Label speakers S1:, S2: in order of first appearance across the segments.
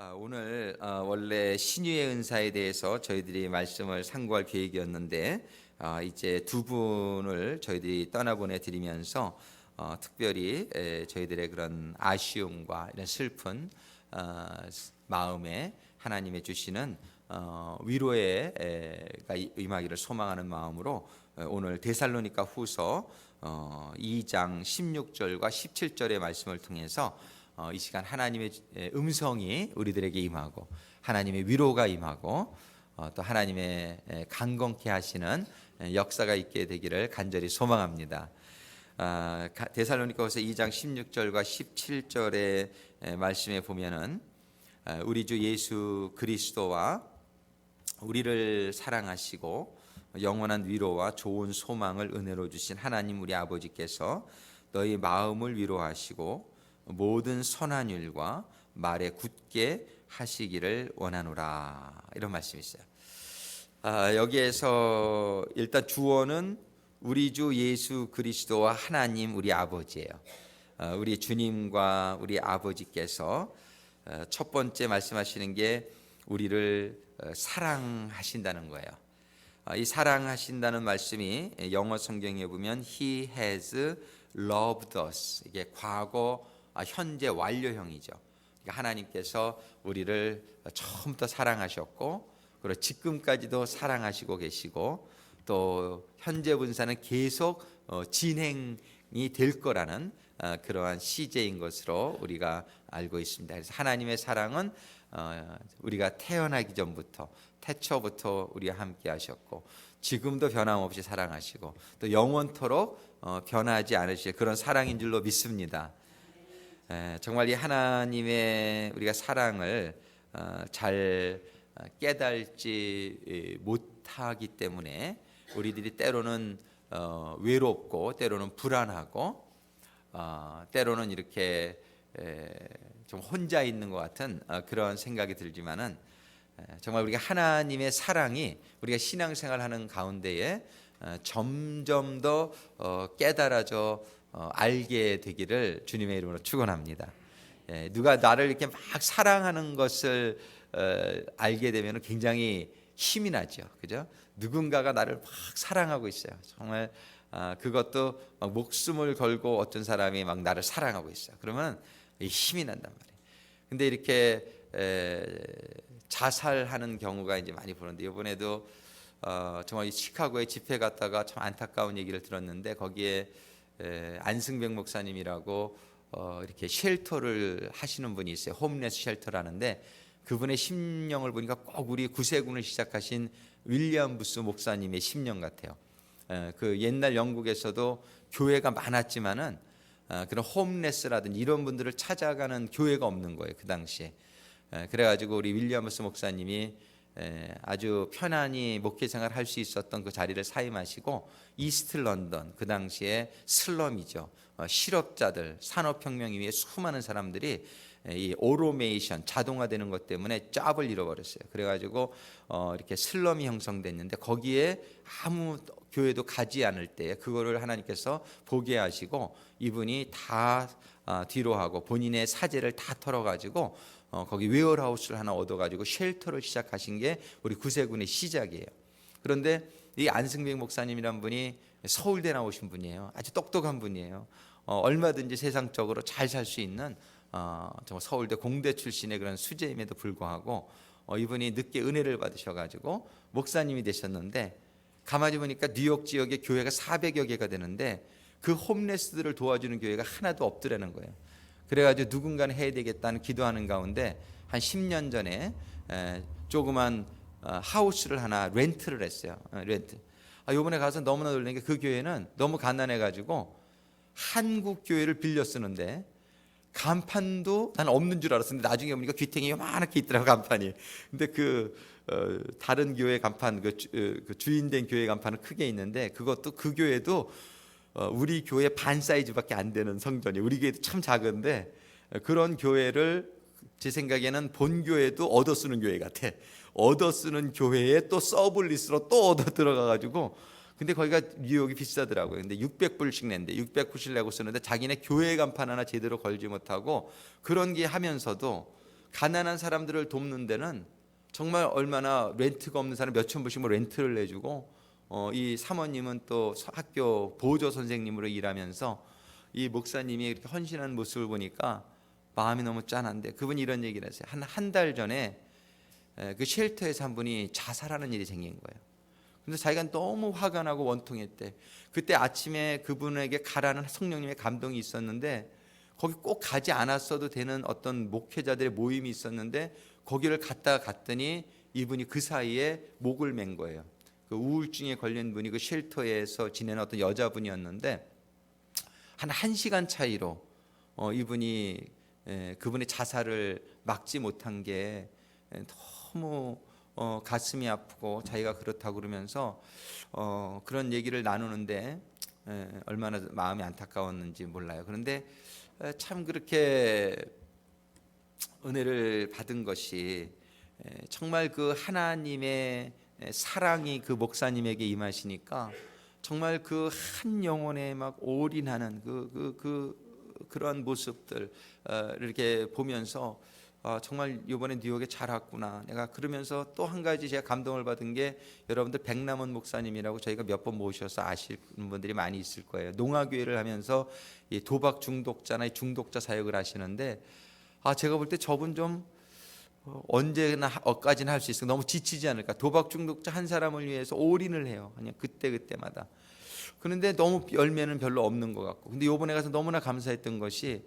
S1: 오늘 원래 신유의 은사에 대해서 저희들이 말씀을 상고할 계획이었는데 이제 두 분을 저희들이 떠나보내 드리면서 특별히 저희들의 그런 아쉬움과 이런 슬픈 마음에 하나님의 주시는 위로의 임하기를 소망하는 마음으로 오늘 데살로니가 후서 2장 16절과 17절의 말씀을 통해서 이 시간 하나님의 음성이 우리들에게 임하고 하나님의 위로가 임하고 또 하나님의 강건케 하시는 역사가 있게 되기를 간절히 소망합니다. 데살로니가후서 2장 16절과 17절의 말씀에 보면은 우리 주 예수 그리스도와 우리를 사랑하시고 영원한 위로와 좋은 소망을 은혜로 주신 하나님 우리 아버지께서 너희 마음을 위로하시고 모든 선한 일과 말에 굳게 하시기를 원하노라, 이런 말씀이 있어요. 여기에서 일단 주어는 우리 주 예수 그리스도와 하나님 우리 아버지예요. 우리 주님과 우리 아버지께서 첫 번째 말씀하시는 게 우리를 사랑하신다는 거예요. 이 사랑하신다는 말씀이 영어 성경에 보면 He has loved us, 이게 과거 현재 완료형이죠. 그러니까 하나님께서 우리를 처음부터 사랑하셨고 그리고 지금까지도 사랑하시고 계시고 또 현재 분사는 계속 진행이 될 거라는 그러한 시제인 것으로 우리가 알고 있습니다. 그래서 하나님의 사랑은 우리가 태어나기 전부터 태초부터 우리와 함께 하셨고 지금도 변함없이 사랑하시고 또 영원토록 변하지 않으실 그런 사랑인 줄로 믿습니다. 정말 이 하나님의 우리가 사랑을 잘 깨달지 못하기 때문에 우리들이 때로는 외롭고 때로는 불안하고 때로는 이렇게 좀 혼자 있는 것 같은 그런 생각이 들지만은 정말 우리가 하나님의 사랑이 우리가 신앙생활하는 가운데에 점점 더 깨달아져 알게 되기를 주님의 이름으로 축원합니다. 누가 나를 이렇게 막 사랑하는 것을 알게 되면 굉장히 힘이 나죠, 그죠? 누군가가 나를 막 사랑하고 있어요. 정말 그것도 막 목숨을 걸고 어떤 사람이 막 나를 사랑하고 있어요. 그러면 힘이 난단 말이에요. 근데 이렇게 자살하는 경우가 이제 많이 보는데 이번에도 정말 시카고에 집회 갔다가 참 안타까운 얘기를 들었는데 거기에 안승백 목사님이라고 이렇게 쉘터를 하시는 분이 있어요. 홈레스 쉘터라는데 그분의 심령을 보니까 꼭 우리 구세군을 시작하신 윌리엄 부스 목사님의 심령 같아요. 그 옛날 영국에서도 교회가 많았지만은 그런 홈레스라든지 이런 분들을 찾아가는 교회가 없는 거예요, 그 당시에. 그래가지고 우리 윌리엄 부스 목사님이 아주 편안히 목회생활 할 수 있었던 그 자리를 사임하시고 이스트 런던, 그 당시에 슬럼이죠. 실업자들, 산업혁명 이후에 수많은 사람들이 이 오토메이션, 자동화되는 것 때문에 잡을 잃어버렸어요. 그래가지고 이렇게 슬럼이 형성됐는데 거기에 아무 교회도 가지 않을 때 그거를 하나님께서 보게 하시고 이분이 다 뒤로 하고 본인의 사재를 다 털어가지고 거기 웨어하우스를 하나 얻어가지고 쉘터를 시작하신 게 우리 구세군의 시작이에요. 그런데 이 안승백 목사님이란 분이 서울대 나오신 분이에요. 아주 똑똑한 분이에요. 얼마든지 세상적으로 잘 살 수 있는 정말 서울대 공대 출신의 그런 수재임에도 불구하고 이분이 늦게 은혜를 받으셔가지고 목사님이 되셨는데 가만히 보니까 뉴욕 지역에 교회가 400여 개가 되는데 그 홈레스들을 도와주는 교회가 하나도 없더라는 거예요. 그래가지고 누군가는 해야 되겠다는 기도하는 가운데 한 10년 전에 조그만 하우스를 하나 렌트를 했어요. 렌트. 요번에 가서 너무나 놀란 게 그 교회는 너무 가난해가지고 한국 교회를 빌려 쓰는데 간판도 난 없는 줄 알았었는데 나중에 보니까 귀탱이 요만하게 있더라고, 간판이. 근데 다른 교회 간판, 그 주인된 교회 간판은 크게 있는데 그것도 그 교회도 우리 교회 반 사이즈밖에 안 되는 성전이, 우리 교회도 참 작은데 그런 교회를 제 생각에는 본 교회도 얻어 쓰는 교회 같아. 얻어 쓰는 교회에 또 서블리스로 또 얻어 들어가가지고, 근데 거기가 뉴욕이 비싸더라고요. 근데 600불씩 낸대. 600불씩 내고 쓰는데 자기네 교회 간판 하나 제대로 걸지 못하고 그런 게 하면서도 가난한 사람들을 돕는 데는 정말 얼마나 렌트가 없는 사람 몇천 불씩 뭐 렌트를 내주고 이 사모님은 또 학교 보조 선생님으로 일하면서 이 목사님이 이렇게 헌신하는 모습을 보니까 마음이 너무 짠한데 그분이 이런 얘기를 했어요. 한 달 전에 그 쉘터에서 한 분이 자살하는 일이 생긴 거예요. 근데 자기가 너무 화가 나고 원통했대. 그때 아침에 그분에게 가라는 성령님의 감동이 있었는데 거기 꼭 가지 않았어도 되는 어떤 목회자들의 모임이 있었는데 거기를 갔더니 이분이 그 사이에 목을 맨 거예요. 그 우울증에 걸린 분이 그 쉘터에서 지내는 어떤 여자분이었는데 한 1시간 차이로 이분이 그분의 자살을 막지 못한 게 너무 가슴이 아프고 자기가 그렇다고 그러면서 그런 얘기를 나누는데 얼마나 마음이 안타까웠는지 몰라요. 그런데 참 그렇게 은혜를 받은 것이 정말 그 하나님의 사랑이 그 목사님에게 임하시니까 정말 그 한 영혼에 막 올인하는 그런 모습들 이렇게 보면서 정말 이번에 뉴욕에 잘 왔구나. 내가 그러면서 또 한 가지 제가 감동을 받은 게 여러분들 백남원 목사님이라고 저희가 몇 번 모셔서 아시는 분들이 많이 있을 거예요. 농아교회를 하면서 이 도박 중독자나 중독자 사역을 하시는데 제가 볼 때 저분 좀 언제나 어까지는 할 수 있어. 너무 지치지 않을까. 도박 중독자 한 사람을 위해서 올인을 해요. 그냥 그때마다. 그런데 너무 열매는 별로 없는 것 같고. 근데 이번에 가서 너무나 감사했던 것이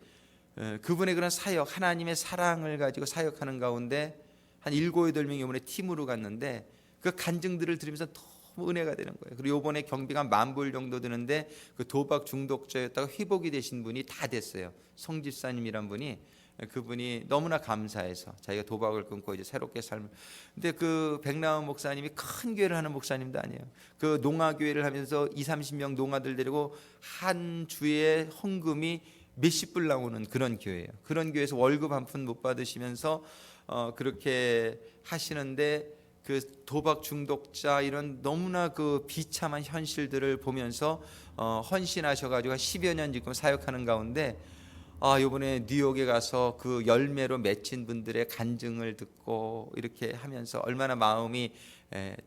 S1: 그분의 그런 사역, 하나님의 사랑을 가지고 사역하는 가운데 한 7, 8명이 이번에 팀으로 갔는데 그 간증들을 들으면서 너무 은혜가 되는 거예요. 그리고 이번에 경비가 10,000불 정도 드는데 그 도박 중독자였다가 회복이 되신 분이 다 됐어요. 성집사님이란 분이 그분이 너무나 감사해서 자기가 도박을 끊고 이제 새롭게 삶을. 근데 그 백나원 목사님이 큰 교회를 하는 목사님도 아니에요. 그 농아교회를 하면서 20-30명 농아들 데리고 한 주에 헌금이 몇십 불 나오는 그런 교회예요. 그런 교회에서 월급 한 푼 못 받으시면서 그렇게 하시는데 그 도박 중독자 이런 너무나 그 비참한 현실들을 보면서 헌신하셔가지고 한 10여 년 지금 사역하는 가운데 이번에 뉴욕에 가서 그 열매로 맺힌 분들의 간증을 듣고 이렇게 하면서 얼마나 마음이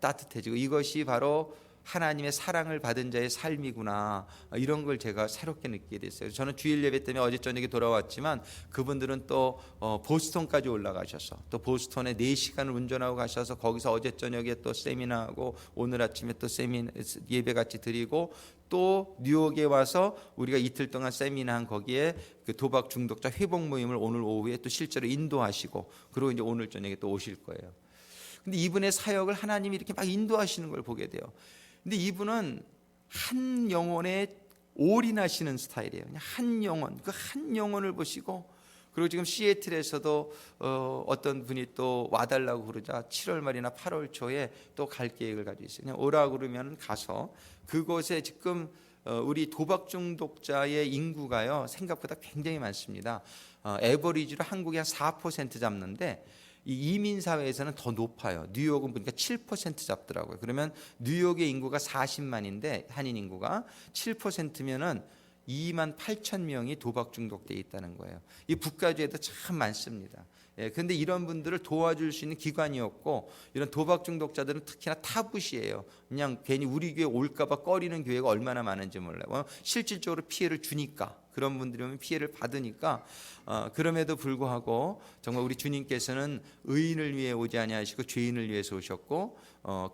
S1: 따뜻해지고 이것이 바로 하나님의 사랑을 받은 자의 삶이구나, 이런 걸 제가 새롭게 느끼게 됐어요. 저는 주일 예배 때문에 어제 저녁에 돌아왔지만 그분들은 또 보스턴까지 올라가셔서 또 보스턴에 4시간을 운전하고 가셔서 거기서 어제 저녁에 또 세미나하고 오늘 아침에 또 예배 같이 드리고 또 뉴욕에 와서 우리가 이틀 동안 세미나한 거기에 그 도박 중독자 회복 모임을 오늘 오후에 또 실제로 인도하시고 그리고 이제 오늘 저녁에 또 오실 거예요. 근데 이분의 사역을 하나님이 이렇게 막 인도하시는 걸 보게 돼요. 근데 이분은 한 영혼에 올인하시는 스타일이에요. 그냥 한 영혼, 그 한 영혼을 보시고, 그리고 지금 시애틀에서도 어떤 분이 또 와달라고 그러자 7월 말이나 8월 초에 또 갈 계획을 가지고 있어요. 그냥 오라고 그러면 가서 그곳에 지금 우리 도박 중독자의 인구가요 생각보다 굉장히 많습니다. 에버리지로 한국이 한 4% 잡는데 이 이민 사회에서는 더 높아요. 뉴욕은 보니까 7% 잡더라고요. 그러면 뉴욕의 인구가 40만인데 한인 인구가 7%면은 28,000명이 도박 중독되어 있다는 거예요. 이 북가주에도 참 많습니다. 그런데 이런 분들을 도와줄 수 있는 기관이 없고 이런 도박 중독자들은 특히나 타부시예요. 그냥 괜히 우리 교회 올까봐 꺼리는 교회가 얼마나 많은지 몰라요. 실질적으로 피해를 주니까, 그런 분들이 오면 피해를 받으니까 그럼에도 불구하고 정말 우리 주님께서는 의인을 위해 오지 아니하시고 죄인을 위해서 오셨고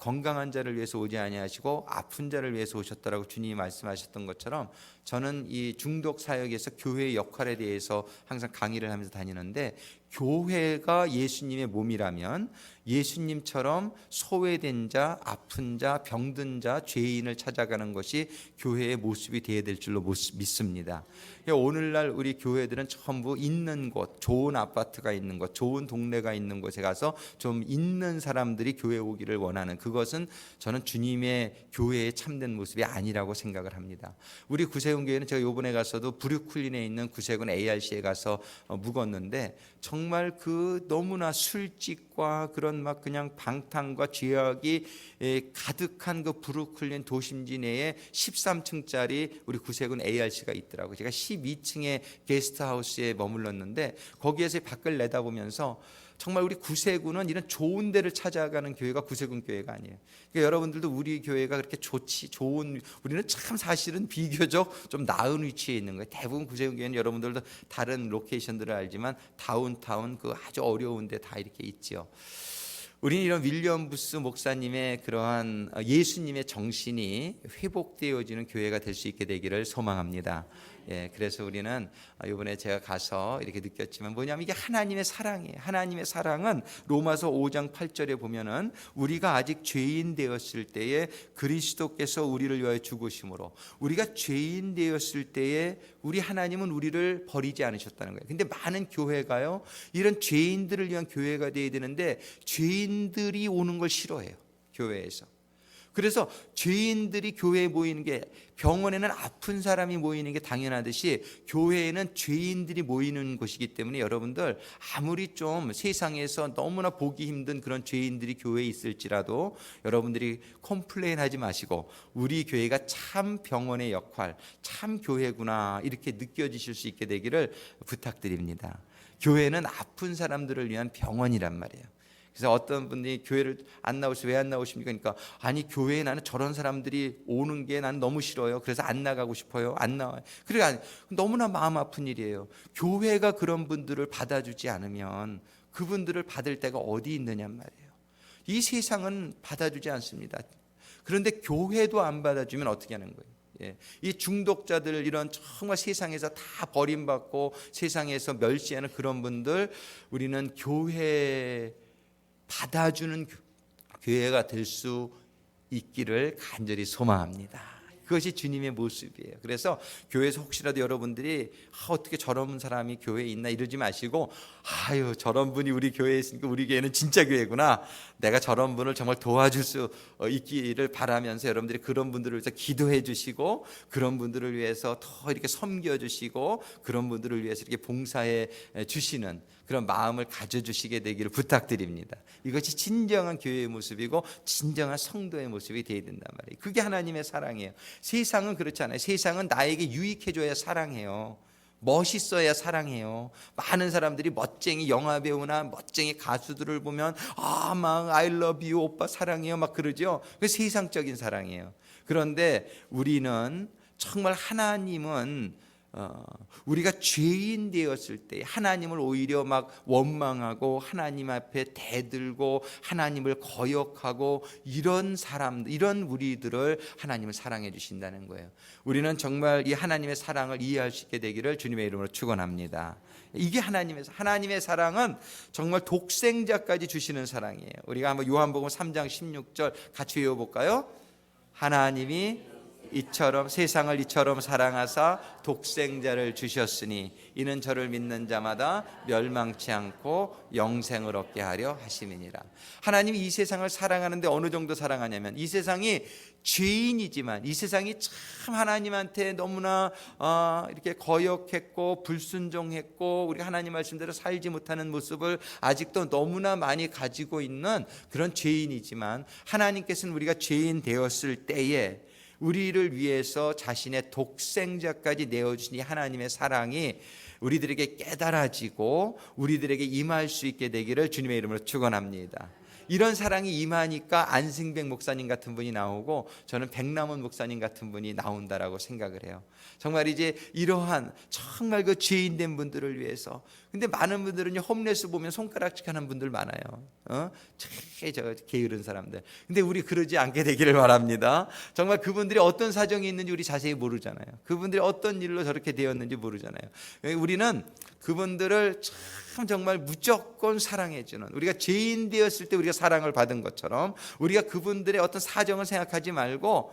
S1: 건강한 자를 위해서 오지 아니하시고 아픈 자를 위해서 오셨다라고 주님이 말씀하셨던 것처럼 저는 이 중독 사역에서 교회의 역할에 대해서 항상 강의를 하면서 다니는데, 교회가 예수님의 몸이라면 예수님처럼 소외된 자, 아픈 자, 병든 자, 죄인을 찾아가는 것이 교회의 모습이 되어야 될 줄로 믿습니다. 오늘날 우리 교회들은 전부 있는 곳, 좋은 아파트가 있는 곳, 좋은 동네가 있는 곳에 가서 좀 있는 사람들이 교회 오기를 원하는, 그것은 저는 주님의 교회의 참된 모습이 아니라고 생각을 합니다. 우리 구세군 교회는 제가 요번에 가서도 브루클린에 있는 구세군 ARC에 가서 묵었는데 정말 정말 그 너무나 술집과 그런 막 그냥 방탕과 죄악이 가득한 그 브루클린 도심지 내에 13층짜리 우리 구세군 ARC가 있더라고요. 제가 12층의 게스트하우스에 머물렀는데 거기에서 밖을 내다보면서 정말 우리 구세군은 이런 좋은 데를 찾아가는 교회가 구세군 교회가 아니에요. 그러니까 여러분들도 우리 교회가 그렇게 좋은, 우리는 참 사실은 비교적 좀 나은 위치에 있는 거예요. 대부분 구세군 교회는 여러분들도 다른 로케이션들을 알지만 다운타운 그 아주 어려운 데 다 이렇게 있지요. 우리는 이런 윌리엄 부스 목사님의 그러한 예수님의 정신이 회복되어지는 교회가 될 수 있게 되기를 소망합니다. 그래서 우리는 이번에 제가 가서 이렇게 느꼈지만 뭐냐면 이게 하나님의 사랑이에요. 하나님의 사랑은 로마서 5장 8절에 보면은 우리가 아직 죄인 되었을 때에 그리스도께서 우리를 위하여 죽으심으로, 우리가 죄인 되었을 때에 우리 하나님은 우리를 버리지 않으셨다는 거예요. 근데 많은 교회가요, 이런 죄인들을 위한 교회가 되어야 되는데 죄인들이 오는 걸 싫어해요, 교회에서. 그래서 죄인들이 교회에 모이는 게, 병원에는 아픈 사람이 모이는 게 당연하듯이 교회에는 죄인들이 모이는 곳이기 때문에 여러분들 아무리 좀 세상에서 너무나 보기 힘든 그런 죄인들이 교회에 있을지라도 여러분들이 컴플레인하지 마시고 우리 교회가 참 병원의 역할, 참 교회구나 이렇게 느껴지실 수 있게 되기를 부탁드립니다. 교회는 아픈 사람들을 위한 병원이란 말이에요. 그래서 어떤 분이 교회를 안 나오시, 왜 안 나오십니까? 그러니까 아니 교회에 나는 저런 사람들이 오는 게 난 너무 싫어요. 그래서 안 나가고 싶어요. 안 나와요. 그러니까 너무나 마음 아픈 일이에요. 교회가 그런 분들을 받아주지 않으면 그분들을 받을 데가 어디 있느냔 말이에요. 이 세상은 받아주지 않습니다. 그런데 교회도 안 받아주면 어떻게 하는 거예요? 이 중독자들, 이런 정말 세상에서 다 버림받고 세상에서 멸시하는 그런 분들, 우리는 교회 받아주는 교회가 될 수 있기를 간절히 소망합니다. 그것이 주님의 모습이에요. 그래서 교회에서 혹시라도 여러분들이 어떻게 저런 사람이 교회에 있나 이러지 마시고, 아유 저런 분이 우리 교회에 있으니까 우리 교회는 진짜 교회구나, 내가 저런 분을 정말 도와줄 수 있기를 바라면서 여러분들이 그런 분들을 위해서 기도해 주시고, 그런 분들을 위해서 더 이렇게 섬겨 주시고, 그런 분들을 위해서 이렇게 봉사해 주시는 그런 마음을 가져주시게 되기를 부탁드립니다. 이것이 진정한 교회의 모습이고 진정한 성도의 모습이 되어야 된단 말이에요. 그게 하나님의 사랑이에요. 세상은 그렇지 않아요. 세상은 나에게 유익해줘야 사랑해요. 멋있어야 사랑해요. 많은 사람들이 멋쟁이 영화배우나 멋쟁이 가수들을 보면 막 I love you 오빠 사랑해요 막 그러죠. 그 세상적인 사랑이에요. 그런데 우리는 정말, 하나님은 우리가 죄인 되었을 때 하나님을 오히려 막 원망하고 하나님 앞에 대들고 하나님을 거역하고 이런 사람들, 이런 우리들을 하나님을 사랑해 주신다는 거예요. 우리는 정말 이 하나님의 사랑을 이해할 수 있게 되기를 주님의 이름으로 축원합니다. 이게 하나님의 사랑은 정말 독생자까지 주시는 사랑이에요. 우리가 한번 요한복음 3장 16절 같이 외워볼까요? 하나님이 이처럼 세상을 이처럼 사랑하사 독생자를 주셨으니 이는 저를 믿는 자마다 멸망치 않고 영생을 얻게 하려 하심이니라. 하나님이 이 세상을 사랑하는데 어느 정도 사랑하냐면, 이 세상이 죄인이지만, 이 세상이 참 하나님한테 너무나 이렇게 거역했고 불순종했고 우리 하나님 말씀대로 살지 못하는 모습을 아직도 너무나 많이 가지고 있는 그런 죄인이지만, 하나님께서는 우리가 죄인 되었을 때에 우리를 위해서 자신의 독생자까지 내어주신 이 하나님의 사랑이 우리들에게 깨달아지고 우리들에게 임할 수 있게 되기를 주님의 이름으로 축원합니다. 이런 사랑이 임하니까 안승백 목사님 같은 분이 나오고 저는 백남원 목사님 같은 분이 나온다라고 생각을 해요. 정말 이제 이러한 정말 그 죄인된 분들을 위해서. 근데 많은 분들은 홈레스 보면 손가락질 하는 분들 많아요. 저 게으른 사람들. 근데 우리 그러지 않게 되기를 바랍니다. 정말 그분들이 어떤 사정이 있는지 우리 자세히 모르잖아요. 그분들이 어떤 일로 저렇게 되었는지 모르잖아요. 우리는 그분들을 참 정말 무조건 사랑해주는, 우리가 죄인 되었을 때 우리가 사랑을 받은 것처럼 우리가 그분들의 어떤 사정을 생각하지 말고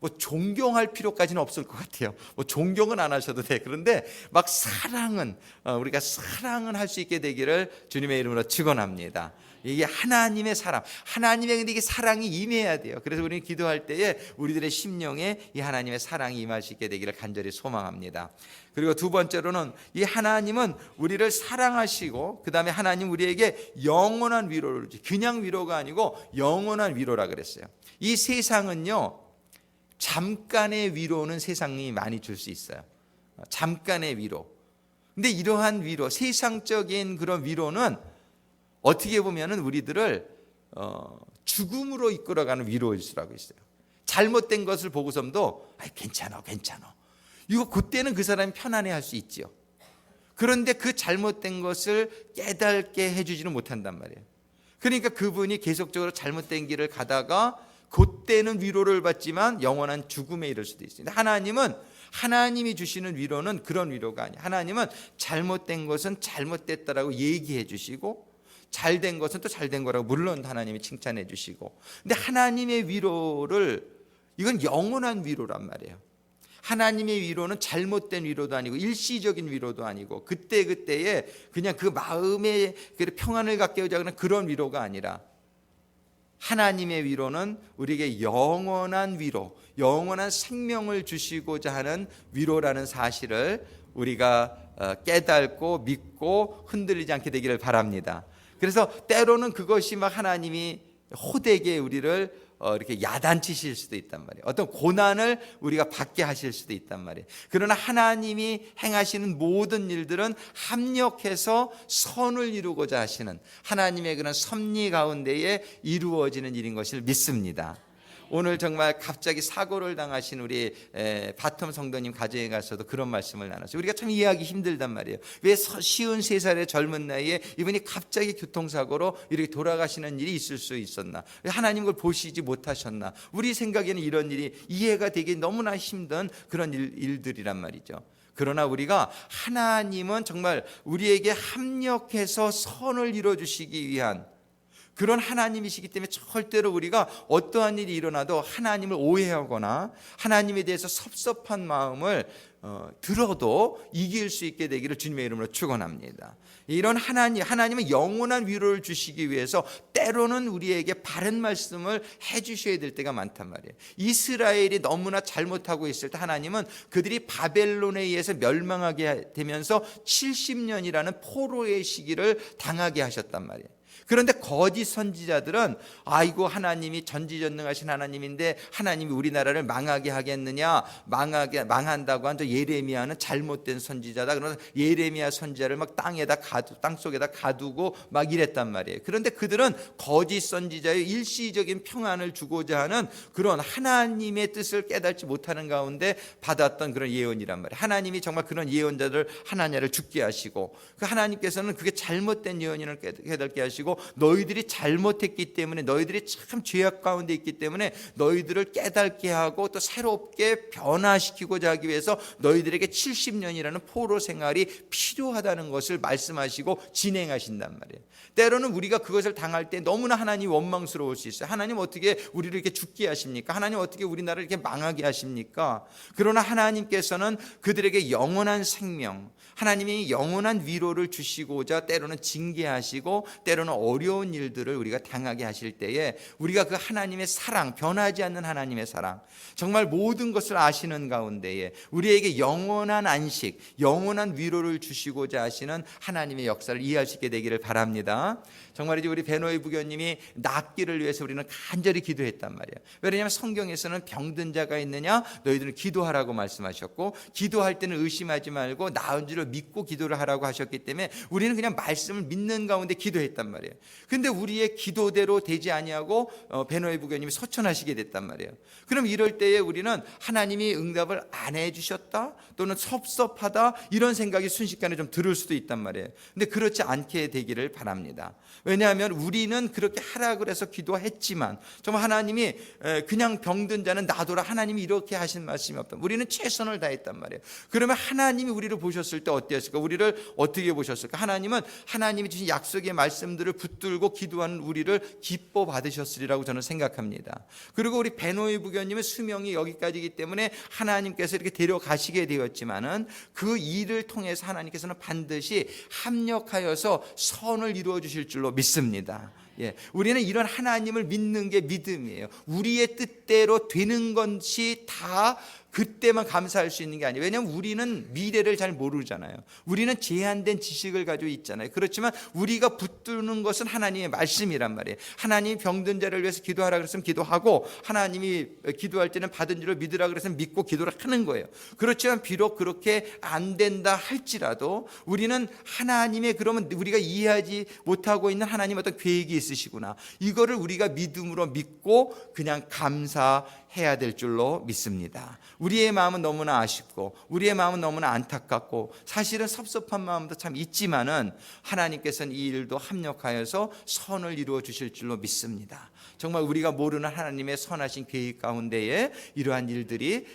S1: 뭐 존경할 필요까지는 없을 것 같아요. 뭐 존경은 안 하셔도 돼. 그런데 막 사랑은 우리가 사랑은 할 수 있게 되기를 주님의 이름으로 축원합니다. 이게 하나님의 사랑, 하나님의 근데 이게 사랑이 임해야 돼요. 그래서 우리는 기도할 때에 우리들의 심령에 이 하나님의 사랑이 임할 수 있게 되기를 간절히 소망합니다. 그리고 두 번째로는 이 하나님은 우리를 사랑하시고 그 다음에 하나님 우리에게 영원한 위로를 주지, 그냥 위로가 아니고 영원한 위로라 그랬어요. 이 세상은요, 잠깐의 위로는 세상이 많이 줄 수 있어요. 잠깐의 위로. 근데 이러한 위로, 세상적인 그런 위로는 어떻게 보면은 우리들을 죽음으로 이끌어가는 위로일 수라고 있어요. 잘못된 것을 보고서도 괜찮아. 이거 그때는 그 사람이 편안해할 수 있지요. 그런데 그 잘못된 것을 깨닫게 해주지는 못한단 말이에요. 그러니까 그분이 계속적으로 잘못된 길을 가다가 그때는 위로를 받지만 영원한 죽음에 이를 수도 있습니다. 하나님은 하나님이 주시는 위로는 그런 위로가 아니에요. 하나님은 잘못된 것은 잘못됐다라고 얘기해 주시고 잘된 것은 또 잘된 거라고 물론 하나님이 칭찬해 주시고, 근데 하나님의 위로를, 이건 영원한 위로란 말이에요. 하나님의 위로는 잘못된 위로도 아니고 일시적인 위로도 아니고 그때그때에 그냥 그 마음의 평안을 갖게 하자는 그런 위로가 아니라 하나님의 위로는 우리에게 영원한 위로, 영원한 생명을 주시고자 하는 위로라는 사실을 우리가 깨닫고 믿고 흔들리지 않게 되기를 바랍니다. 그래서 때로는 그것이 막 하나님이 호되게 우리를 이렇게 야단치실 수도 있단 말이에요. 어떤 고난을 우리가 받게 하실 수도 있단 말이에요. 그러나 하나님이 행하시는 모든 일들은 합력해서 선을 이루고자 하시는 하나님의 그런 섭리 가운데에 이루어지는 일인 것을 믿습니다. 오늘 정말 갑자기 사고를 당하신 우리 바텀 성도님 가정에 가서도 그런 말씀을 나눴어요. 우리가 참 이해하기 힘들단 말이에요. 왜 53살의 젊은 나이에 이분이 갑자기 교통사고로 이렇게 돌아가시는 일이 있을 수 있었나? 왜 하나님 그걸 보시지 못하셨나? 우리 생각에는 이런 일이 이해가 되기 너무나 힘든 그런 일들이란 말이죠. 그러나 우리가 하나님은 정말 우리에게 합력해서 선을 이루어주시기 위한 그런 하나님이시기 때문에 절대로 우리가 어떠한 일이 일어나도 하나님을 오해하거나 하나님에 대해서 섭섭한 마음을 들어도 이길 수 있게 되기를 주님의 이름으로 축원합니다. 이런 하나님은 영원한 위로를 주시기 위해서 때로는 우리에게 바른 말씀을 해주셔야 될 때가 많단 말이에요. 이스라엘이 너무나 잘못하고 있을 때 하나님은 그들이 바벨론에 의해서 멸망하게 되면서 70년이라는 포로의 시기를 당하게 하셨단 말이에요. 그런데 거짓 선지자들은 아이고 하나님이 전지전능하신 하나님인데 하나님이 우리나라를 망하게 하겠느냐, 망한다고 한 저 예레미야는 잘못된 선지자다. 그러면서 예레미야 선지자를 막 땅속에다 가두고 막 이랬단 말이에요. 그런데 그들은 거짓 선지자의 일시적인 평안을 주고자 하는 그런 하나님의 뜻을 깨닫지 못하는 가운데 받았던 그런 예언이란 말이에요. 하나님이 정말 그런 예언자들 하나냐를 죽게 하시고 그 하나님께서는 그게 잘못된 예언을 깨닫게 하시고 너희들이 잘못했기 때문에 너희들이 참 죄악 가운데 있기 때문에 너희들을 깨닫게 하고 또 새롭게 변화시키고자 하기 위해서 너희들에게 70년이라는 포로 생활이 필요하다는 것을 말씀하시고 진행하신단 말이에요. 때로는 우리가 그것을 당할 때 너무나 하나님이 원망스러울 수 있어요. 하나님 어떻게 우리를 이렇게 죽게 하십니까? 하나님 어떻게 우리나라를 이렇게 망하게 하십니까? 그러나 하나님께서는 그들에게 영원한 생명, 하나님이 영원한 위로를 주시고자 때로는 징계하시고 때로는 어려운 일들을 우리가 당하게 하실 때에 우리가 그 하나님의 사랑, 변하지 않는 하나님의 사랑, 정말 모든 것을 아시는 가운데에 우리에게 영원한 안식, 영원한 위로를 주시고자 하시는 하나님의 역사를 이해할 수 있게 되기를 바랍니다. 정말이지 우리 베노이 부교님이 낫기를 위해서 우리는 간절히 기도했단 말이에요. 왜냐하면 성경에서는 병든 자가 있느냐 너희들은 기도하라고 말씀하셨고 기도할 때는 의심하지 말고 나은 줄을 믿고 기도를 하라고 하셨기 때문에 우리는 그냥 말씀을 믿는 가운데 기도했단 말이에요. 근데 우리의 기도대로 되지 아니하고 베노이 부교님이 소천하시게 됐단 말이에요. 그럼 이럴 때에 우리는 하나님이 응답을 안 해주셨다 또는 섭섭하다 이런 생각이 순식간에 좀 들을 수도 있단 말이에요. 근데 그렇지 않게 되기를 바랍니다. 왜냐하면 우리는 그렇게 하라 그래서 기도했지만 정말 하나님이 그냥 병든 자는 놔둬라, 하나님이 이렇게 하신 말씀이 없다. 우리는 최선을 다했단 말이에요. 그러면 하나님이 우리를 보셨을 때 어땠을까? 우리를 어떻게 보셨을까? 하나님은 하나님이 주신 약속의 말씀들을 우리를 붙들고 기도하는 우리를 기뻐 받으셨으리라고 저는 생각합니다. 그리고 우리 베노이 부교님의 수명이 여기까지이기 때문에 하나님께서 이렇게 데려가시게 되었지만은 그 일을 통해서 하나님께서는 반드시 합력하여서 선을 이루어 주실 줄로 믿습니다. 우리는 이런 하나님을 믿는 게 믿음이에요. 우리의 뜻대로 되는 것이 다 그때만 감사할 수 있는 게 아니에요. 왜냐하면 우리는 미래를 잘 모르잖아요. 우리는 제한된 지식을 가지고 있잖아요. 그렇지만 우리가 붙드는 것은 하나님의 말씀이란 말이에요. 하나님이 병든 자를 위해서 기도하라 그랬으면 기도하고, 하나님이 기도할 때는 받은 줄을 믿으라 그랬으면 믿고 기도를 하는 거예요. 그렇지만 비록 그렇게 안 된다 할지라도 우리는 하나님의, 그러면 우리가 이해하지 못하고 있는 하나님의 어떤 계획이 있으시구나, 이거를 우리가 믿음으로 믿고 그냥 감사해야 될 줄로 믿습니다. 우리의 마음은 너무나 아쉽고 우리의 마음은 너무나 안타깝고 사실은 섭섭한 마음도 참 있지만은 하나님께서는 이 일도 합력하여서 선을 이루어 주실 줄로 믿습니다. 정말 우리가 모르는 하나님의 선하신 계획 가운데에 이러한 일들이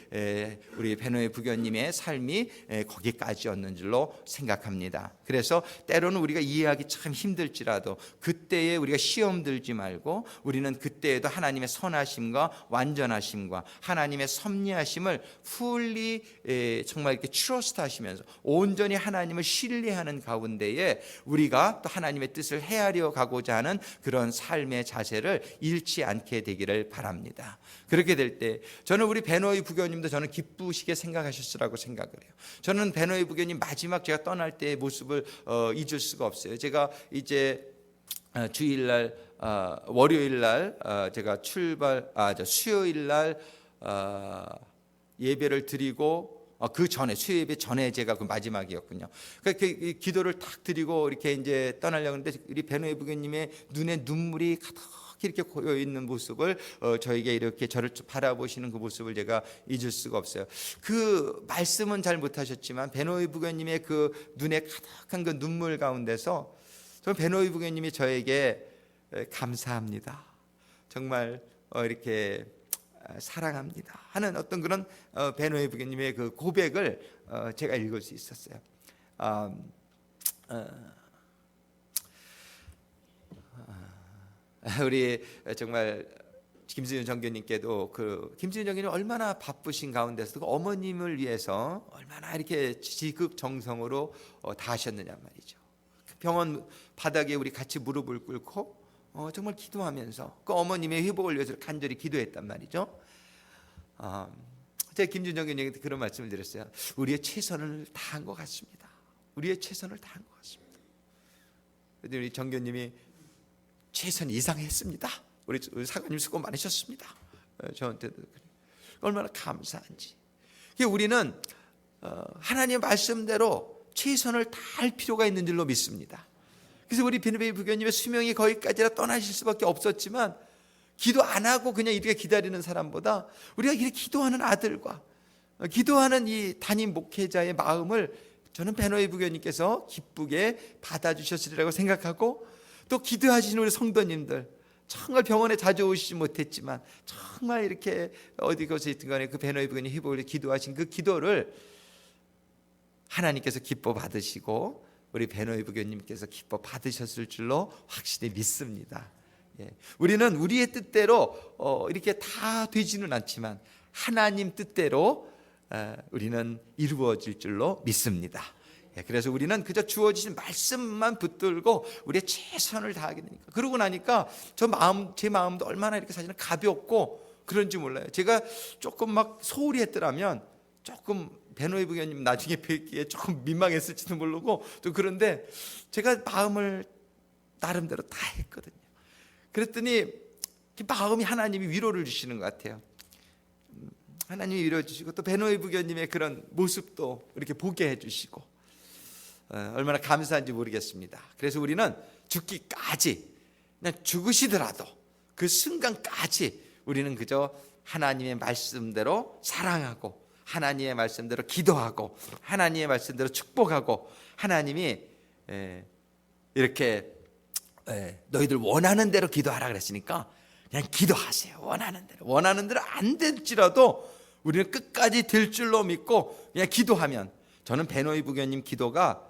S1: 우리 베노이 부교님의 삶이 거기까지였는 줄로 생각합니다. 그래서 때로는 우리가 이해하기 참 힘들지라도 그때에 우리가 시험 들지 말고 우리는 그때에도 하나님의 선하심과 완전하심과 하나님의 섭리하심을 풀리 정말 이렇게 트러스트 하시면서 온전히 하나님을 신뢰하는 가운데에 우리가 또 하나님의 뜻을 헤아려 가고자 하는 그런 삶의 자세를 잃지 않게 되기를 바랍니다. 그렇게 될 때 저는 우리 베노이 부교님도 저는 기쁘시게 생각하셨으라고 생각을 해요. 저는 베노이 부교님 마지막 제가 떠날 때의 모습을 잊을 수가 없어요. 제가 이제 주일날 월요일날 제가 수요일날 예배를 드리고 그 전에 수요 예배 전에 제가 그 마지막이었군요. 그 기도를 탁 드리고 이렇게 이제 떠나려고 하는데 우리 베노이 부교님의 눈에 눈물이 가득 이렇게 고여 있는 모습을 저에게 이렇게 저를 바라보시는 그 모습을 제가 잊을 수가 없어요. 그 말씀은 잘 못하셨지만 베노이 부교님의 그 눈에 가득한 그 눈물 가운데서 저는 베노이 부교님이 저에게 감사합니다, 정말 이렇게 사랑합니다 하는 어떤 그런 베노이 부교님의 그 고백을 제가 읽을 수 있었어요. 우리 정말 김수윤 정교님께도 김수윤 정교님 얼마나 바쁘신 가운데서 그 어머님을 위해서 얼마나 이렇게 지극정성으로 다 하셨느냐 말이죠. 병원 바닥에 우리 같이 무릎을 꿇고 정말 기도하면서 그 어머님의 회복을 위해서 간절히 기도했단 말이죠. 제가 김준정 교님한테 그런 말씀을 드렸어요. 우리의 최선을 다한 것 같습니다. 우리의 최선을 다한 것 같습니다. 그런데 우리 정 교님이 최선 이상 했습니다. 우리 사관님 수고 많으셨습니다. 저한테도 얼마나 감사한지. 우리는 하나님의 말씀대로 최선을 다할 필요가 있는 줄로 믿습니다. 그래서 우리 베노이 부교님의 수명이 거기까지라 떠나실 수밖에 없었지만 기도 안 하고 그냥 이렇게 기다리는 사람보다 우리가 이렇게 기도하는 아들과 기도하는 이 담임 목회자의 마음을 저는 베노이 부교님께서 기쁘게 받아주셨으리라고 생각하고, 또 기도하시는 우리 성도님들 정말 병원에 자주 오시지 못했지만 정말 이렇게 어디 곳에 있든 간에 그 베노이 부교님 회복을 기도하신 그 기도를 하나님께서 기뻐 받으시고 우리 베노이 부교님께서 기뻐 받으셨을 줄로 확실히 믿습니다. 우리는 우리의 뜻대로 이렇게 다 되지는 않지만 하나님 뜻대로 우리는 이루어질 줄로 믿습니다. 그래서 우리는 그저 주어지신 말씀만 붙들고 우리의 최선을 다하게 되니까, 그러고 나니까 제 마음도 얼마나 이렇게 사실은 가볍고 그런지 몰라요. 제가 조금 막 소홀히 했더라면 조금 베노이 부교님 나중에 뵙기에 조금 민망했을지도 모르고, 또 그런데 제가 마음을 나름대로 다 했거든요. 그랬더니 마음이 하나님이 위로를 주시는 것 같아요. 하나님이 위로해 주시고 또 베노이 부교님의 그런 모습도 이렇게 보게 해주시고 얼마나 감사한지 모르겠습니다. 그래서 우리는 죽기까지, 그냥 죽으시더라도 그 순간까지 우리는 그저 하나님의 말씀대로 사랑하고 하나님의 말씀대로 기도하고 하나님의 말씀대로 축복하고, 하나님이 이렇게 너희들 원하는 대로 기도하라 그랬으니까 그냥 기도하세요. 원하는 대로 안 될지라도 우리는 끝까지 될 줄로 믿고 그냥 기도하면, 저는 베노이 부교님 기도가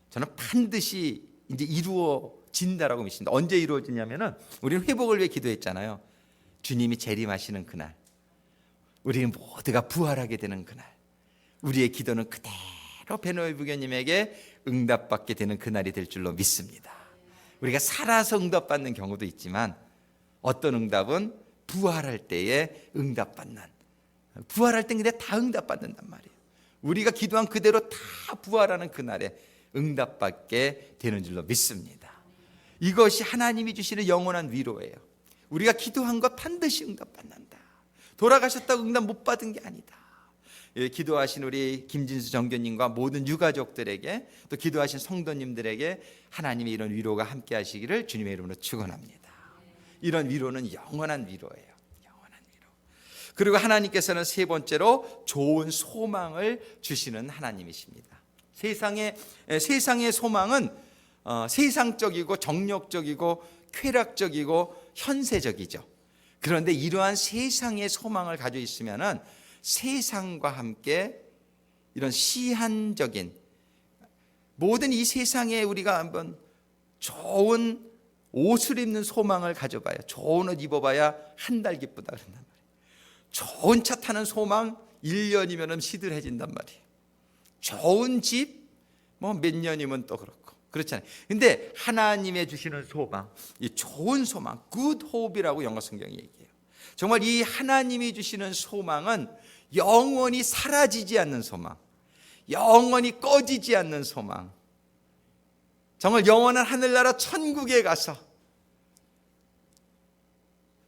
S1: 저는 반드시 이제 이루어질 이루어진다라고 믿습니다. 언제 이루어지냐면은 우리는 회복을 위해 기도했잖아요. 주님이 재림하시는 그날, 우리는 모두가 부활하게 되는 그날, 우리의 기도는 그대로 베노이 부교님에게 응답받게 되는 그날이 될 줄로 믿습니다. 우리가 살아서 응답받는 경우도 있지만 어떤 응답은 부활할 때에 응답받는, 부활할 땐 근데 다 응답받는단 말이에요. 우리가 기도한 그대로 다 부활하는 그날에 응답받게 되는 줄로 믿습니다. 이것이 하나님이 주시는 영원한 위로예요. 우리가 기도한 것 반드시 응답받는다. 돌아가셨다고 응답 못 받은 게 아니다. 기도하신 우리 김진수 정교님과 모든 유가족들에게, 또 기도하신 성도님들에게 하나님의 이런 위로가 함께 하시기를 주님의 이름으로 축원합니다. 이런 위로는 영원한 위로예요. 영원한 위로. 그리고 하나님께서는 세 번째로 좋은 소망을 주시는 하나님이십니다. 세상의 소망은 세상적이고 정력적이고 쾌락적이고 현세적이죠. 그런데 이러한 세상의 소망을 가지고 있으면은 세상과 함께 이런 시한적인 모든 이 세상에 우리가 한번 좋은 옷을 입는 소망을 가져봐요. 좋은 옷 입어봐야 한 달 기쁘다 그런단 말이에요. 좋은 차 타는 소망 1년이면 시들해진단 말이에요. 좋은 집 뭐 몇 년이면 또 그렇고 그렇잖아요. 근데 하나님의 주시는 소망, 이 좋은 소망, good hope이라고 영어 성경이 얘기해요. 정말 이 하나님이 주시는 소망은 영원히 사라지지 않는 소망, 영원히 꺼지지 않는 소망, 정말 영원한 하늘나라 천국에 가서,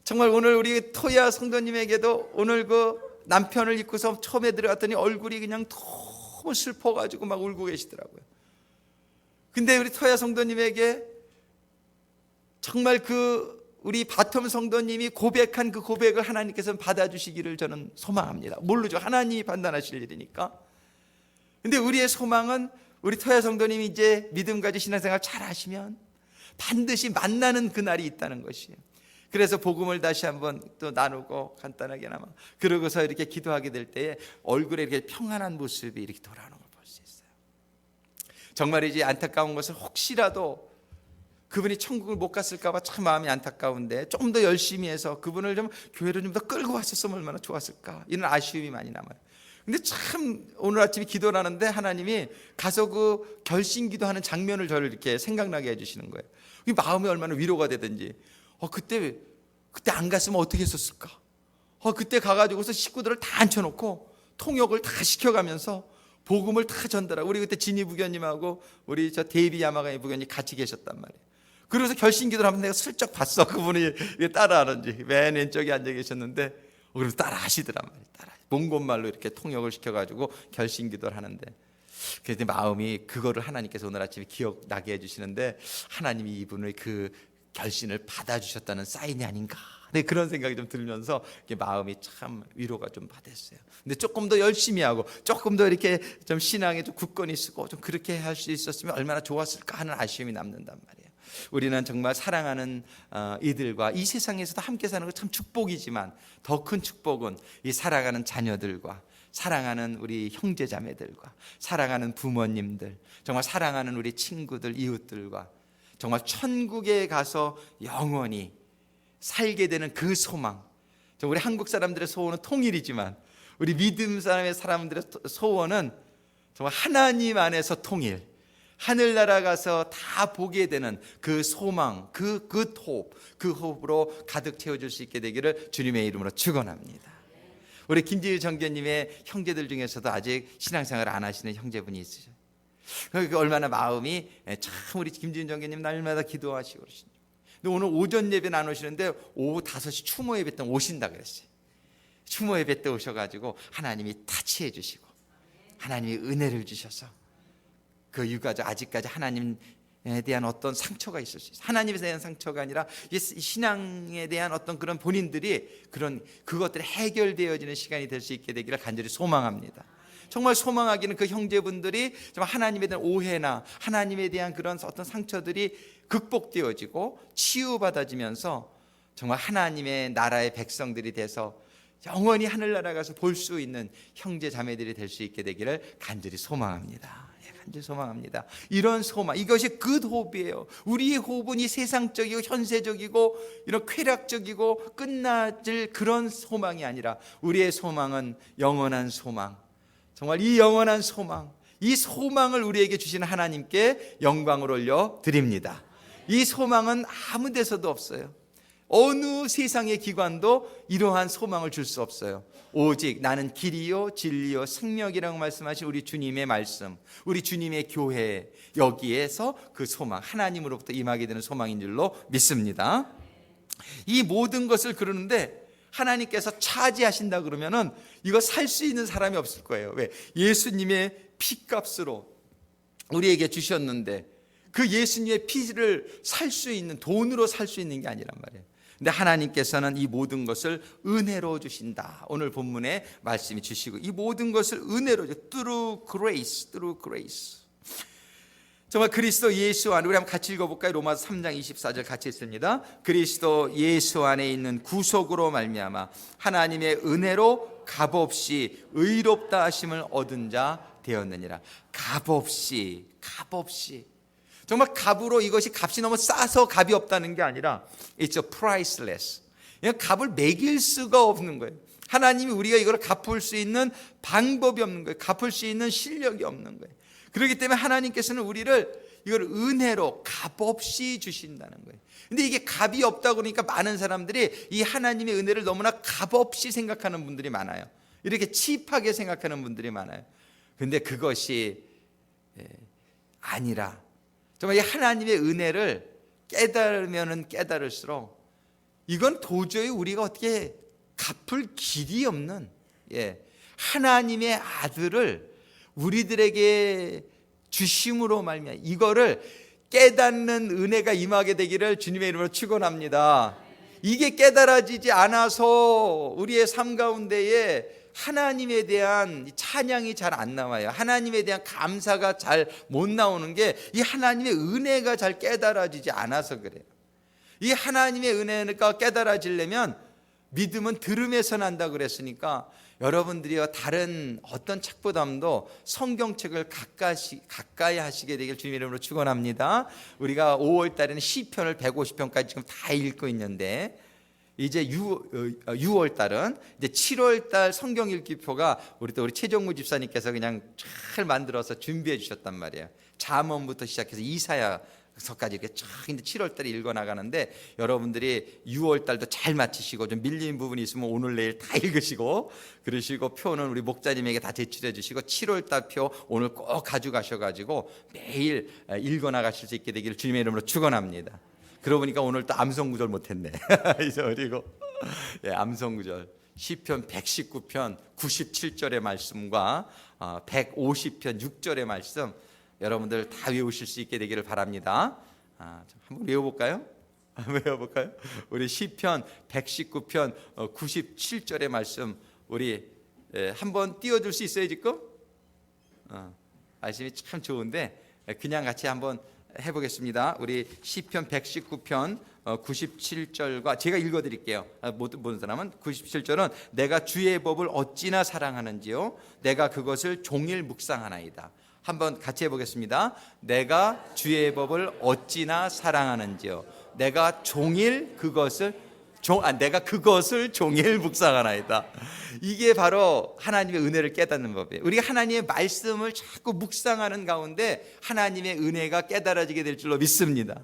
S1: 정말 오늘 우리 토야 성도님에게도 오늘 그 남편을 입고서 처음에 들어갔더니 얼굴이 그냥 너무 슬퍼가지고 막 울고 계시더라고요. 근데 우리 토야 성도님에게 정말 그 우리 바텀 성도님이 고백한 그 고백을 하나님께서 받아주시기를 저는 소망합니다. 모르죠. 하나님이 판단하실 일이니까. 근데 우리의 소망은 우리 토야 성도님이 이제 믿음 가지고 신앙생활 잘 하시면 반드시 만나는 그날이 있다는 것이에요. 그래서 복음을 다시 한번 또 나누고 간단하게나마 그러고서 이렇게 기도하게 될 때에 얼굴에 이렇게 평안한 모습이 이렇게 돌아오는 걸 볼 수 있어요. 정말이지 안타까운 것은 혹시라도 그분이 천국을 못 갔을까 봐 참 마음이 안타까운데 조금 더 열심히 해서 그분을 좀 교회로 좀 더 끌고 왔었으면 얼마나 좋았을까, 이런 아쉬움이 많이 남아요. 근데 참 오늘 아침에 기도를 하는데 하나님이 가서 그 결심 기도하는 장면을 저를 이렇게 생각나게 해주시는 거예요. 이 마음이 얼마나 위로가 되든지, 그때 안 갔으면 어떻게 했었을까, 그때 가가지고서 식구들을 다 앉혀놓고 통역을 다 시켜가면서 복음을 다 전달하고, 우리 그때 진희 부교님하고 우리 저 데이비 야마가이 부교님 같이 계셨단 말이에요. 그래서 결심기도를 하면 내가 슬쩍 봤어. 그분이 따라하는지 맨 왼쪽에 앉아 계셨는데 그래서 따라하시더란 말이에요. 몽골말로 이렇게 통역을 시켜가지고 결심기도를 하는데, 그래서 마음이 그거를 하나님께서 오늘 아침에 기억나게 해주시는데 하나님이 이분의 그 결심을 받아주셨다는 사인이 아닌가, 네, 그런 생각이 좀 들면서 마음이 참 위로가 좀 받았어요. 근데 조금 더 열심히 하고 조금 더 이렇게 좀 신앙에 좀 굳건히 쓰고 좀 그렇게 할 수 있었으면 얼마나 좋았을까 하는 아쉬움이 남는단 말이에요. 우리는 정말 사랑하는 이들과 이 세상에서도 함께 사는 거 참 축복이지만 더 큰 축복은 이 사랑하는 자녀들과 사랑하는 우리 형제자매들과 사랑하는 부모님들, 정말 사랑하는 우리 친구들, 이웃들과 정말 천국에 가서 영원히 살게 되는 그 소망. 우리 한국 사람들의 소원은 통일이지만 우리 믿음 사람들의 소원은 정말 하나님 안에서 통일, 하늘나라 가서 다 보게 되는 그 소망, 그 호흡으로 가득 채워줄 수 있게 되기를 주님의 이름으로 축원합니다. 우리 김지우 정교님의 형제들 중에서도 아직 신앙생활 안 하시는 형제분이 있으셔요. 얼마나 마음이 참 우리 김지우 정교님 날마다 기도하시고 그러시죠. 근데 오늘 오전 예배는 안 오시는데 오후 5시 추모 예배 때 오신다 그랬어요. 추모 예배 때 오셔가지고 하나님이 타치해 주시고 하나님이 은혜를 주셔서 그 유가족 아직까지 하나님에 대한 어떤 상처가 있을 수 있어요. 하나님에 대한 상처가 아니라 신앙에 대한 어떤 그런 본인들이 그것들이 해결되어지는 시간이 될 수 있게 되기를 간절히 소망합니다. 정말 소망하기는 그 형제분들이 정말 하나님에 대한 오해나 하나님에 대한 그런 어떤 상처들이 극복되어지고 치유받아지면서 정말 하나님의 나라의 백성들이 돼서 영원히 하늘나라 가서 볼 수 있는 형제 자매들이 될 수 있게 되기를 간절히 소망합니다. 간절히 소망합니다. 이런 소망, 이것이 good hope이에요. 우리의 호흡은 이 세상적이고 현세적이고 이런 쾌락적이고 끝나질 그런 소망이 아니라 우리의 소망은 영원한 소망, 정말 이 영원한 소망, 이 소망을 우리에게 주시는 하나님께 영광을 올려 드립니다. 이 소망은 아무 데서도 없어요. 어느 세상의 기관도 이러한 소망을 줄 수 없어요. 오직 나는 길이요 진리요 생명이라고 말씀하신 우리 주님의 말씀, 우리 주님의 교회, 여기에서 그 소망, 하나님으로부터 임하게 되는 소망인 줄로 믿습니다. 이 모든 것을 그러는데 하나님께서 차지하신다 그러면은 이거 살 수 있는 사람이 없을 거예요. 왜? 예수님의 피값으로 우리에게 주셨는데 그 예수님의 피를 살 수 있는, 돈으로 살 수 있는 게 아니란 말이에요. 근데 하나님께서는 이 모든 것을 은혜로 주신다. 오늘 본문에 말씀이 주시고 이 모든 것을 은혜로 through grace. 정말 그리스도 예수 안에, 우리 한번 같이 읽어볼까요? 로마서 3장 24절 같이 읽습니다. 그리스도 예수 안에 있는 구속으로 말미암아 하나님의 은혜로 값없이 의롭다 하심을 얻은 자 되었느니라. 값없이. 정말 값으로, 이것이 값이 너무 싸서 값이 없다는 게 아니라 it's a priceless. 그냥 값을 매길 수가 없는 거예요. 하나님이 우리가 이걸 갚을 수 있는 방법이 없는 거예요. 갚을 수 있는 실력이 없는 거예요. 그렇기 때문에 하나님께서는 우리를 이걸 은혜로 값없이 주신다는 거예요. 근데 이게 값이 없다고 그러니까 많은 사람들이 이 하나님의 은혜를 너무나 값없이 생각하는 분들이 많아요. 이렇게 칩하게 생각하는 분들이 많아요. 근데 그것이 아니라 정말 이 하나님의 은혜를 깨달으면 깨달을수록 이건 도저히 우리가 어떻게 갚을 길이 없는, 하나님의 아들을 우리들에게 주심으로 말미암아 이거를 깨닫는 은혜가 임하게 되기를 주님의 이름으로 축원합니다. 이게 깨달아지지 않아서 우리의 삶 가운데에 하나님에 대한 찬양이 잘 안 나와요. 하나님에 대한 감사가 잘 못 나오는 게 이 하나님의 은혜가 잘 깨달아지지 않아서 그래요. 이 하나님의 은혜가 깨달아지려면 믿음은 들음에서 난다 그랬으니까 여러분들이요, 다른 어떤 책보다도 성경책을 가까이 하시게 되길 주님의 이름으로 축원합니다. 우리가 5월 달에는 시편을 150편까지 지금 다 읽고 있는데 이제 6월 달은 이제 7월 달 성경 읽기표가 우리 최정무 집사님께서 그냥 잘 만들어서 준비해 주셨단 말이에요. 잠언부터 시작해서 이사야서까지 이렇게 쫙 이제 7월 달에 읽어 나가는데 여러분들이 6월 달도 잘 마치시고 좀 밀린 부분이 있으면 오늘 내일 다 읽으시고 그러시고 표는 우리 목자님에게 다 제출해 주시고 7월 달 표 오늘 꼭 가져가셔 가지고 매일 읽어 나가실 수 있게 되기를 주님의 이름으로 축원합니다. 그러고 보니까 오늘 또 암송구절 못했네. 그리고 암송구절 시편 119편 97절의 말씀과 150편 6절의 말씀 여러분들 다 외우실 수 있게 되기를 바랍니다. 한번 외워볼까요? 우리 시편 119편 97절의 말씀 우리 한번 띄워줄 수 있어요 지금? 말씀이 참 좋은데 그냥 같이 한번 해보겠습니다. 우리 시편 119편 97절과 제가 읽어드릴게요. 못 보는 사람은 97절은 내가 주의 법을 어찌나 사랑하는지요 내가 그것을 종일 묵상하나이다. 한번 같이 해보겠습니다. 내가 주의 법을 어찌나 사랑하는지요 내가 종일 그것을 내가 그것을 종일 묵상하나이다. 이게 바로 하나님의 은혜를 깨닫는 법이에요. 우리가 하나님의 말씀을 자꾸 묵상하는 가운데 하나님의 은혜가 깨달아지게 될 줄로 믿습니다.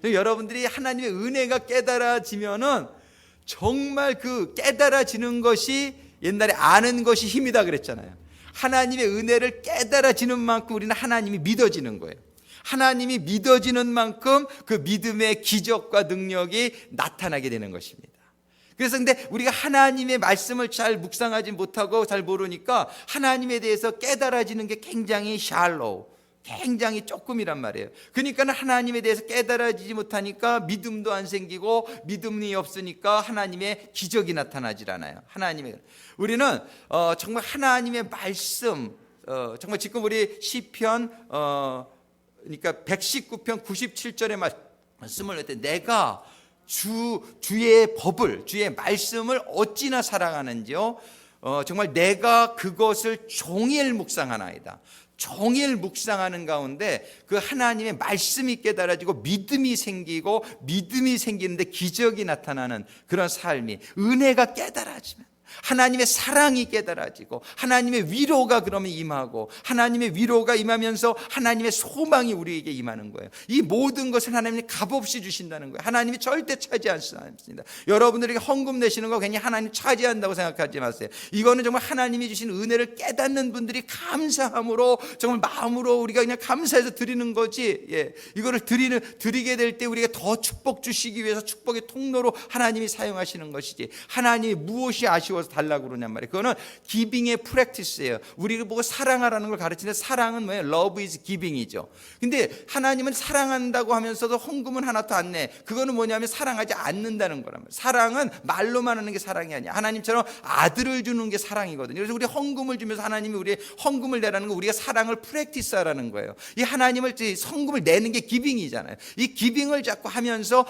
S1: 여러분들이 하나님의 은혜가 깨달아지면은 정말 그 깨달아지는 것이 옛날에 아는 것이 힘이다 그랬잖아요. 하나님의 은혜를 깨달아지는 만큼 우리는 하나님이 믿어지는 거예요. 하나님이 믿어지는 만큼 그 믿음의 기적과 능력이 나타나게 되는 것입니다. 그래서 근데 우리가 하나님의 말씀을 잘 묵상하지 못하고 잘 모르니까 하나님에 대해서 깨달아지는 게 굉장히 shallow, 굉장히 조금이란 말이에요. 그러니까 하나님에 대해서 깨달아지지 못하니까 믿음도 안 생기고 믿음이 없으니까 하나님의 기적이 나타나질 않아요. 우리는 정말 하나님의 말씀, 정말 지금 우리 시편 그러니까 119편 97절의 말씀을 할 때 내가 주의 법을, 주의 말씀을 어찌나 사랑하는지요 정말 내가 그것을 종일 묵상하나이다. 종일 묵상하는 가운데 그 하나님의 말씀이 깨달아지고 믿음이 생기고, 믿음이 생기는데 기적이 나타나는 그런 삶이, 은혜가 깨달아지면 하나님의 사랑이 깨달아지고 하나님의 위로가 그러면 임하고, 하나님의 위로가 임하면서 하나님의 소망이 우리에게 임하는 거예요. 이 모든 것을 하나님이 값없이 주신다는 거예요. 하나님이 절대 차지하지 않습니다. 여러분들에게 헌금 내시는 거 괜히 하나님 차지한다고 생각하지 마세요. 이거는 정말 하나님이 주신 은혜를 깨닫는 분들이 감사함으로, 정말 마음으로 우리가 그냥 감사해서 드리는 거지. 이거를 드리게 될 때 우리가 더 축복 주시기 위해서 축복의 통로로 하나님이 사용하시는 것이지, 하나님이 무엇이 아쉬워서 달라고 그러냔 말이에요. 그거는 기빙의 프랙티스예요. 우리를 보고 사랑하라는 걸 가르치는데, 사랑은 뭐예요? Love is giving이죠. 근데 하나님은 사랑한다고 하면서도 헌금은 하나도 안 내. 그거는 뭐냐면 사랑하지 않는다는 거란 말이에요. 사랑은 말로만 하는 게 사랑이 아니야. 하나님처럼 아들을 주는 게 사랑이거든요. 그래서 우리 헌금을 주면서 하나님이 우리의 헌금을 내라는 거, 우리가 사랑을 프랙티스하라는 거예요. 이 하나님을 헌금을 내는 게 기빙이잖아요. 이 기빙을 자꾸 하면서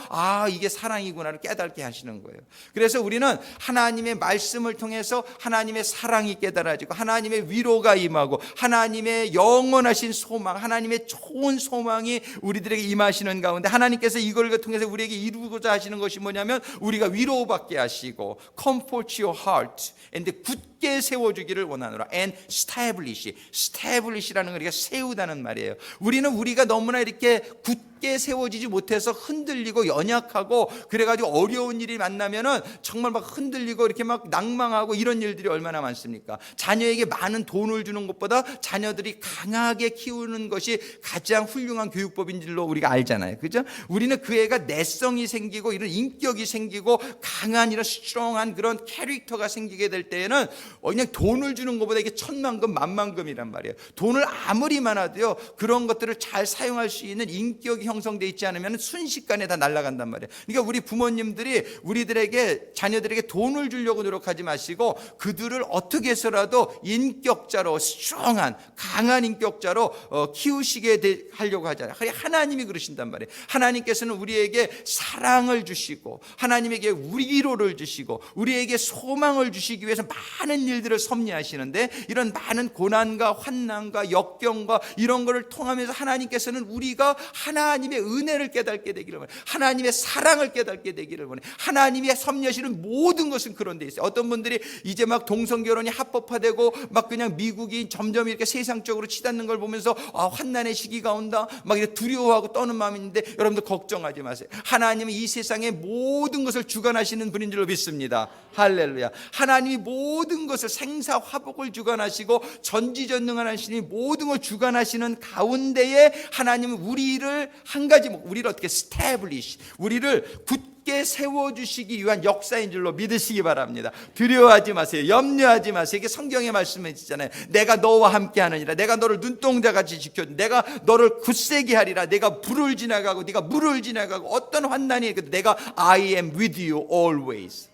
S1: 이게 사랑이구나를 깨닫게 하시는 거예요. 그래서 우리는 하나님의 말씀을 통해서 하나님의 사랑이 깨달아지고, 하나님의 위로가 임하고, 하나님의 영원하신 소망, 하나님의 좋은 소망이 우리들에게 임하시는 가운데, 하나님께서 이걸 통해서 우리에게 이루고자 하시는 것이 뭐냐면, 우리가 위로받게 하시고 comfort your heart and 굳게 세워주기를 원하노라. and establish라는 걸 우리가 세우다는 말이에요. 우리가 너무나 이렇게 굳게 세워지지 못해서 흔들리고 연약하고, 그래가지고 어려운 일이 만나면은 정말 막 흔들리고 이렇게 막 낭망하고, 이런 일들이 얼마나 많습니까? 자녀에게 많은 돈을 주는 것보다 자녀들이 강하게 키우는 것이 가장 훌륭한 교육법인 줄로 우리가 알잖아요. 그죠? 우리는 그 애가 내성이 생기고 이런 인격이 생기고 강한 이런 스트롱한 그런 캐릭터가 생기게 될 때에는 그냥 돈을 주는 것보다 이게 천만금 만만금이란 말이에요. 돈을 아무리 많아도요, 그런 것들을 잘 사용할 수 있는 인격이 형성되어 있지 않으면 순식간에 다 날아간단 말이에요. 그러니까 우리 부모님들이 우리들에게, 자녀들에게 돈을 주려고 노력하지 마시고, 그들을 어떻게 해서라도 인격자로, 스트롱한 강한 인격자로 키우시게 하려고 하잖아요. 하나님이 그러신단 말이에요. 하나님께서는 우리에게 사랑을 주시고, 하나님에게 위로를 주시고, 우리에게 소망을 주시기 위해서 많은 일들을 섭리하시는데, 이런 많은 고난과 환난과 역경과 이런 것을 통하면서 하나님께서는 우리가 하나님의 은혜를 깨닫게 되기를 원해요. 하나님의 사랑을 깨닫게 되기를 원해요. 하나님의 섭리하시는 모든 것은 그런 데 있어요. 어떤 분들이 이제 막 동성결혼이 합법화되고 막 그냥 미국이 점점 이렇게 세상적으로 치닫는 걸 보면서 환난의 시기가 온다 막 이렇게 두려워하고 떠는 마음이 있는데, 여러분들 걱정하지 마세요. 하나님은 이 세상의 모든 것을 주관하시는 분인 줄로 믿습니다. 할렐루야. 하나님이 모든 것을, 생사화복을 주관하시고 전지전능한 하시니 모든 걸 주관하시는 가운데에, 하나님은 우리를 한 가지, 우리를 어떻게 establish, 우리를 굳게 세워주시기 위한 역사인 줄로 믿으시기 바랍니다. 두려워하지 마세요. 염려하지 마세요. 이게 성경의 말씀에 있잖아요. 내가 너와 함께 하느니라. 내가 너를 눈동자같이 지켜준, 내가 너를 굳세게 하리라. 내가 불을 지나가고 네가 물을 지나가고 어떤 환난이 있어도 내가 I am with you always.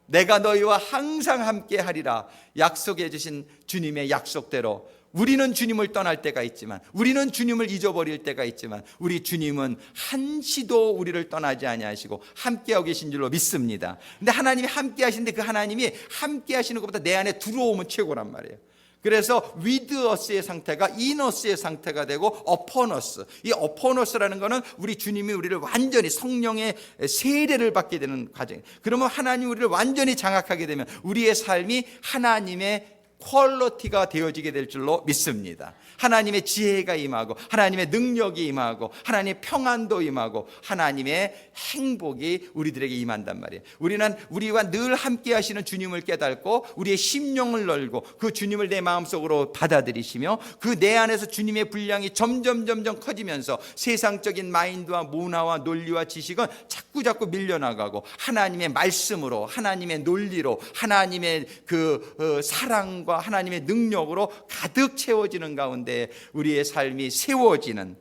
S1: 내가 너희와 항상 함께 하리라. 약속해 주신 주님의 약속대로 우리는 주님을 떠날 때가 있지만, 우리는 주님을 잊어버릴 때가 있지만, 우리 주님은 한시도 우리를 떠나지 아니하시고 함께하고 계신 줄로 믿습니다. 근데 하나님이 함께 하시는데, 그 하나님이 함께 하시는 것보다 내 안에 들어오면 최고란 말이에요. 그래서 with us의 상태가 in us의 상태가 되고 upon us. 이 upon us라는 거는 우리 주님이 우리를 완전히 성령의 세례를 받게 되는 과정. 그러면 하나님 우리를 완전히 장악하게 되면 우리의 삶이 하나님의 퀄리티가 되어지게 될 줄로 믿습니다. 하나님의 지혜가 임하고, 하나님의 능력이 임하고, 하나님의 평안도 임하고, 하나님의 행복이 우리들에게 임한단 말이에요. 우리는 우리와 늘 함께 하시는 주님을 깨닫고 우리의 심령을 열고 그 주님을 내 마음속으로 받아들이시며, 그 내 안에서 주님의 분량이 점점 커지면서 세상적인 마인드와 문화와 논리와 지식은 자꾸 밀려나가고, 하나님의 말씀으로, 하나님의 논리로, 하나님의 그 사랑과 하나님의 능력으로 가득 채워지는 가운데 우리의 삶이 세워지는,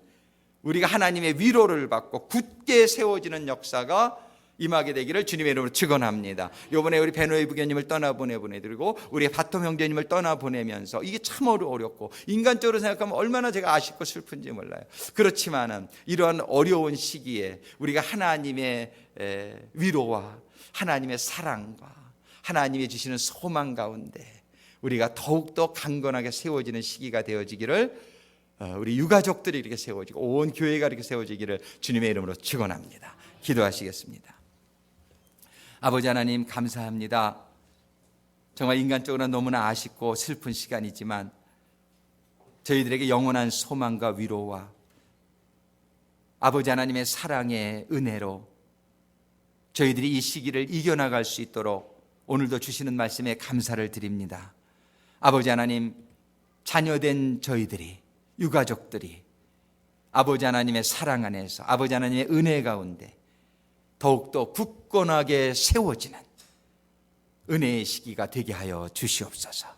S1: 우리가 하나님의 위로를 받고 굳게 세워지는 역사가 임하게 되기를 주님의 이름으로 축원합니다. 이번에 우리 베노이 부교님을 떠나보내드리고 우리 바톰 형제님을 떠나보내면서 이게 참 어렵고, 인간적으로 생각하면 얼마나 제가 아쉽고 슬픈지 몰라요. 그렇지만은 이러한 어려운 시기에 우리가 하나님의 위로와 하나님의 사랑과 하나님이 주시는 소망 가운데 우리가 더욱더 강건하게 세워지는 시기가 되어지기를, 우리 유가족들이 이렇게 세워지고 온 교회가 이렇게 세워지기를 주님의 이름으로 축원합니다. 기도하시겠습니다. 아버지 하나님, 감사합니다. 정말 인간적으로 너무나 아쉽고 슬픈 시간이지만 저희들에게 영원한 소망과 위로와 아버지 하나님의 사랑의 은혜로 저희들이 이 시기를 이겨나갈 수 있도록 오늘도 주시는 말씀에 감사를 드립니다. 아버지 하나님, 자녀된 저희들이, 유가족들이 아버지 하나님의 사랑 안에서, 아버지 하나님의 은혜 가운데 더욱더 굳건하게 세워지는 은혜의 시기가 되게 하여 주시옵소서.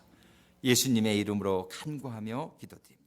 S1: 예수님의 이름으로 간구하며 기도드립니다.